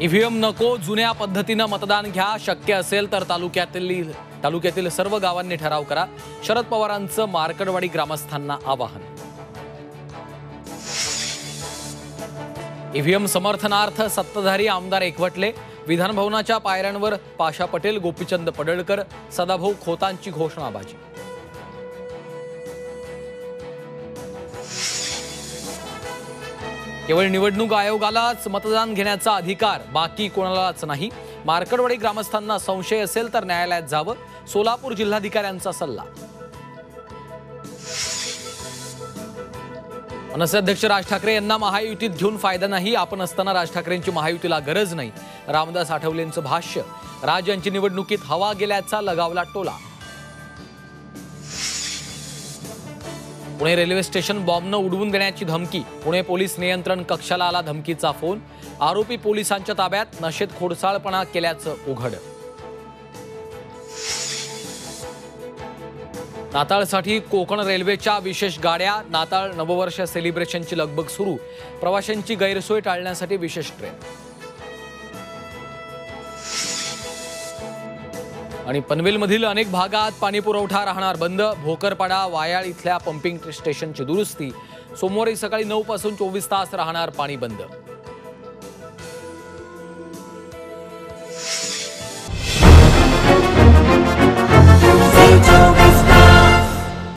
EVM नको, जुन्या पद्धतीने मतदान घ्या, शक्य असेल तर तालुक्यातील सर्व गावांनी ठराव करा। शरद पवारांचं मार्कडवाडी ग्रामस्थांना आवाहन। ईव्हीएम समर्थनार्थ सत्ताधारी आमदार एकवटले, विधान भवनाच्या पायऱ्यांवर पाशा पटेल, गोपीचंद पडळकर, सदाभाऊ खोतांची घोषणाबाजी। केवळ निवडणूक आयोगालाच मतदान घेण्याचा अधिकार, बाकी कोणालाच नाही। मार्कडवाडी ग्रामस्थांना संशय असेल तर न्यायालयात जावं, सोलापूर जिल्हाधिकाऱ्यांचा सल्ला। मनसे अध्यक्ष राज ठाकरे यांना महायुतीत घेऊन फायदा नाही, आपण असताना राज ठाकरेंची महायुतीला गरज नाही। रामदास आठवलेंचं भाष्य। राज यांची निवडणुकीत हवा गेल्याचा लगावला टोला। पुणे रेल्वे स्टेशन बॉम्बनं उडवून देण्याची धमकी, पुणे पोलीस नियंत्रण कक्षाला आला धमकीचा फोन। आरोपी पोलिसांच्या ताब्यात, नशेत खोडसाळपणा केल्याचं उघड। नाताळसाठी कोकण रेल्वेच्या विशेष गाड्या, नाताळ नववर्ष सेलिब्रेशनची लगबग सुरू। प्रवाशांची गैरसोय टाळण्यासाठी विशेष ट्रेन। आणि पनवेलमधील अनेक भागात पाणी पुरवठा राहणार बंद। भोकरपाडा वायाळ इथल्या पंपिंग स्टेशनची दुरुस्ती। सोमवारी सकाळी 9 पासून 24 तास राहणार पाणी बंद।